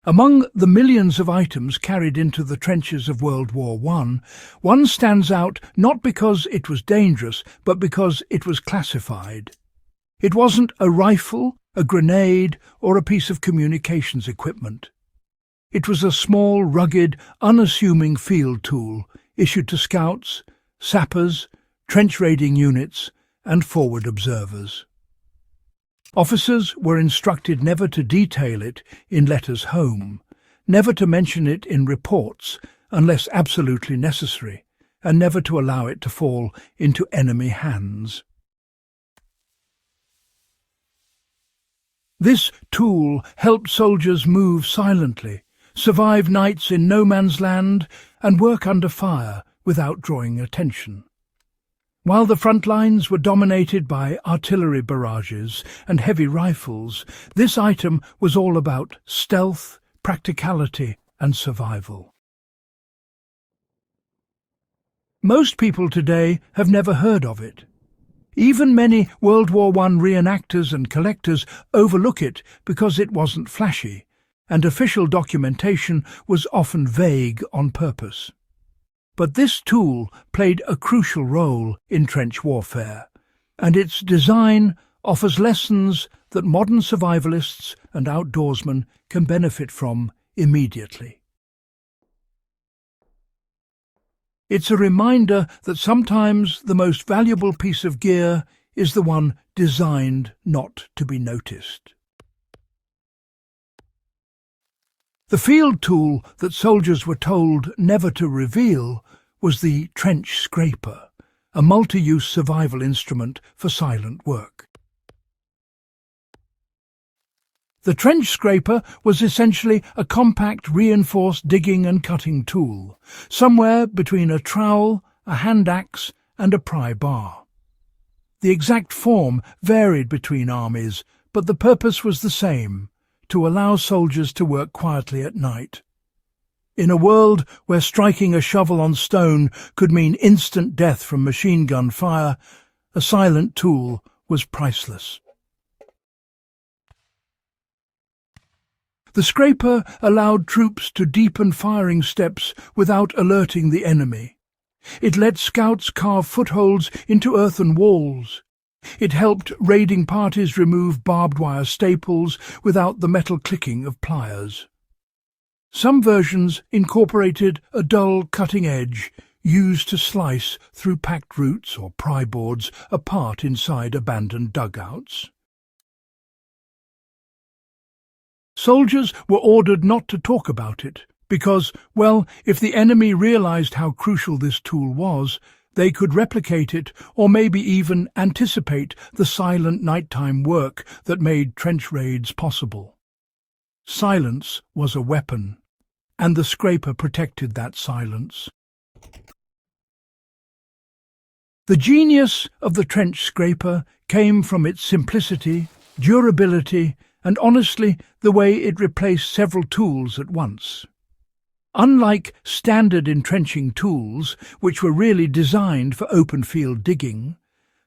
Among the millions of items carried into the trenches of World War I, one stands out not because it was dangerous, but because it was classified. It wasn't a rifle, a grenade, or a piece of communications equipment. It was a small, rugged, unassuming field tool issued to scouts, sappers, trench raiding units, and forward observers. Officers were instructed never to detail it in letters home, never to mention it in reports unless absolutely necessary, and never to allow it to fall into enemy hands. This tool helped soldiers move silently, survive nights in no man's land, and work under fire without drawing attention. While the front lines were dominated by artillery barrages and heavy rifles, this item was all about stealth, practicality, and survival. Most people today have never heard of it. Even many World War I reenactors and collectors overlook it because it wasn't flashy, and official documentation was often vague on purpose. But this tool played a crucial role in trench warfare, and its design offers lessons that modern survivalists and outdoorsmen can benefit from immediately. It's a reminder that sometimes the most valuable piece of gear is the one designed not to be noticed. The field tool that soldiers were told never to reveal was the trench scraper, a multi-use survival instrument for silent work. The trench scraper was essentially a compact reinforced digging and cutting tool, somewhere between a trowel, a hand axe and a pry bar. The exact form varied between armies, but the purpose was the same: to allow soldiers to work quietly at night. In a world where striking a shovel on stone could mean instant death from machine gun fire, a silent tool was priceless. The scraper allowed troops to deepen firing steps without alerting the enemy. It let scouts carve footholds into earthen walls. It helped raiding parties remove barbed wire staples without the metal clicking of pliers. Some versions incorporated a dull cutting edge used to slice through packed roots or pry boards apart inside abandoned dugouts. Soldiers were ordered not to talk about it because, well, if the enemy realized how crucial this tool was, they could replicate it or maybe even anticipate the silent nighttime work that made trench raids possible. Silence was a weapon, and the scraper protected that silence. The genius of the trench scraper came from its simplicity, durability, and honestly, the way it replaced several tools at once. Unlike standard entrenching tools, which were really designed for open-field digging,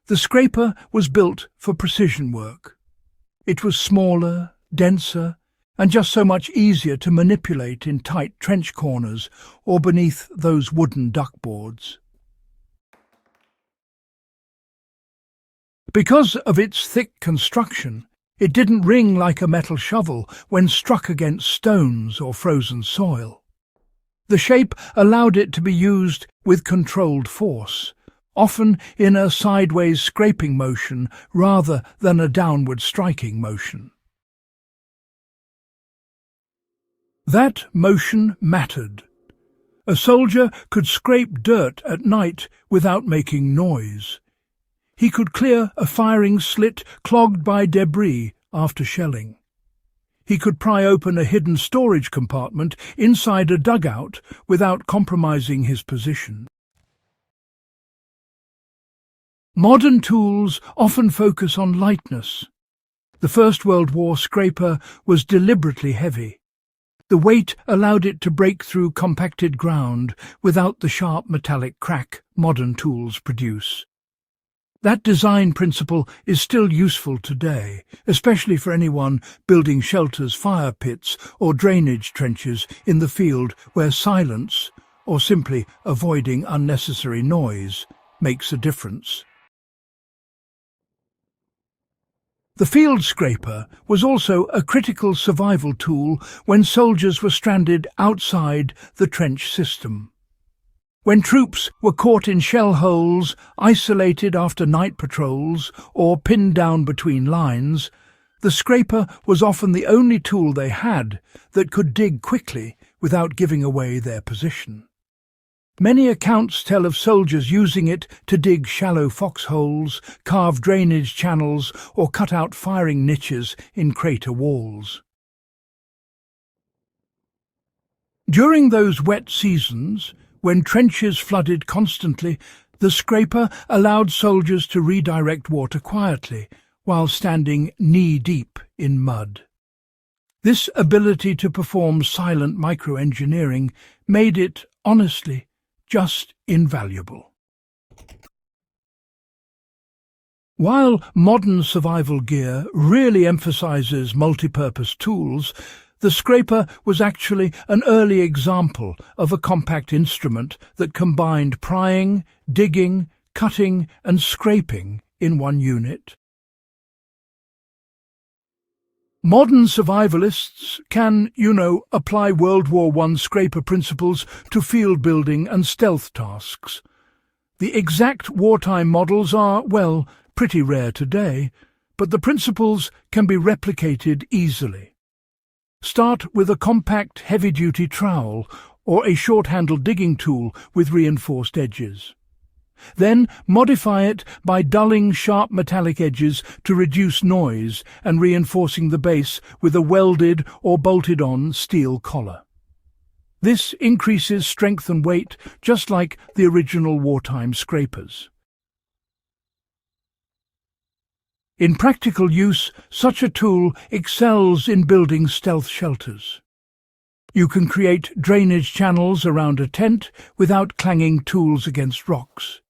the scraper was built for precision work. It was smaller, denser, and just so much easier to manipulate in tight trench corners or beneath those wooden duckboards. Because of its thick construction, it didn't ring like a metal shovel when struck against stones or frozen soil. The shape allowed it to be used with controlled force, often in a sideways scraping motion rather than a downward striking motion. That motion mattered. A soldier could scrape dirt at night without making noise. He could clear a firing slit clogged by debris after shelling. He could pry open a hidden storage compartment inside a dugout without compromising his position. Modern tools often focus on lightness. The First World War scraper was deliberately heavy. The weight allowed it to break through compacted ground without the sharp metallic crack modern tools produce. That design principle is still useful today, especially for anyone building shelters, fire pits, or drainage trenches in the field where silence, or simply avoiding unnecessary noise, makes a difference. The field scraper was also a critical survival tool when soldiers were stranded outside the trench system. When troops were caught in shell holes, isolated after night patrols, or pinned down between lines, the scraper was often the only tool they had that could dig quickly without giving away their position. Many accounts tell of soldiers using it to dig shallow foxholes, carve drainage channels, or cut out firing niches in crater walls. During those wet seasons, when trenches flooded constantly, the scraper allowed soldiers to redirect water quietly while standing knee-deep in mud. This ability to perform silent microengineering made it, honestly, just invaluable. While modern survival gear really emphasizes multi-purpose tools, the scraper was actually an early example of a compact instrument that combined prying, digging, cutting, and scraping in one unit. Modern survivalists can, apply World War I scraper principles to field building and stealth tasks. The exact wartime models are, well, pretty rare today, but the principles can be replicated easily. Start with a compact heavy-duty trowel or a short-handled digging tool with reinforced edges. Then modify it by dulling sharp metallic edges to reduce noise and reinforcing the base with a welded or bolted-on steel collar. This increases strength and weight just like the original wartime scrapers. In practical use, such a tool excels in building stealth shelters. You can create drainage channels around a tent without clanging tools against rocks.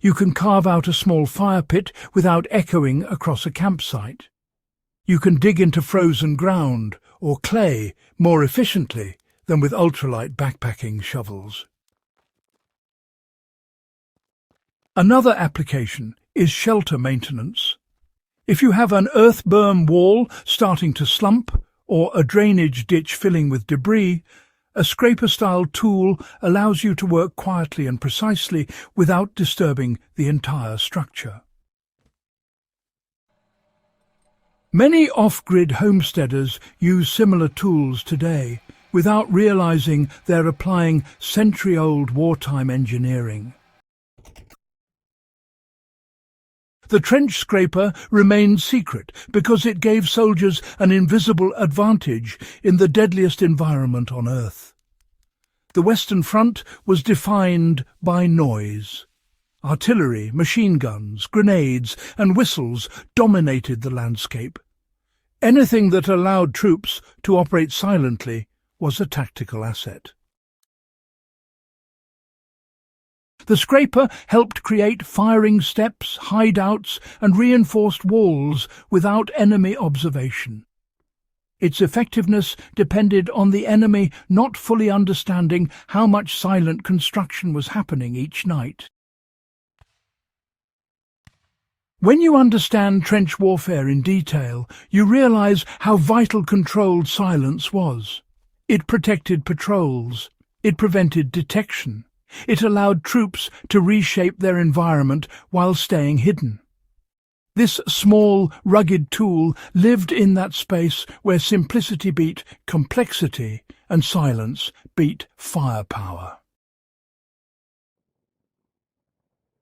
You can carve out a small fire pit without echoing across a campsite. You can dig into frozen ground or clay more efficiently than with ultralight backpacking shovels. Another application is shelter maintenance. If you have an earth berm wall starting to slump or a drainage ditch filling with debris, a scraper-style tool allows you to work quietly and precisely without disturbing the entire structure. Many off-grid homesteaders use similar tools today without realizing they're applying century-old wartime engineering. The trench scraper remained secret because it gave soldiers an invisible advantage in the deadliest environment on Earth. The Western Front was defined by noise. Artillery, machine guns, grenades, and whistles dominated the landscape. Anything that allowed troops to operate silently was a tactical asset. The scraper helped create firing steps, hideouts, and reinforced walls without enemy observation. Its effectiveness depended on the enemy not fully understanding how much silent construction was happening each night. When you understand trench warfare in detail, you realize how vital controlled silence was. It protected patrols. It prevented detection. It allowed troops to reshape their environment while staying hidden. This small, rugged tool lived in that space where simplicity beat complexity and silence beat firepower.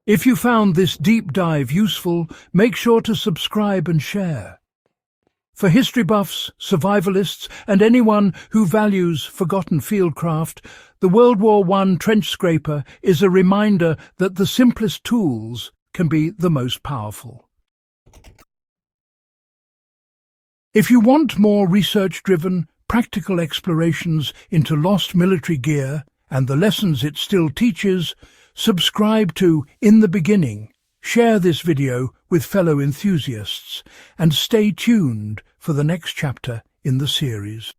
If you found this deep dive useful, make sure to subscribe and share. For history buffs, survivalists, and anyone who values forgotten fieldcraft, the World War I trench scraper is a reminder that the simplest tools can be the most powerful. If you want more research-driven, practical explorations into lost military gear and the lessons it still teaches, subscribe to In the Beginning, share this video with fellow enthusiasts, and stay tuned for the next chapter in the series.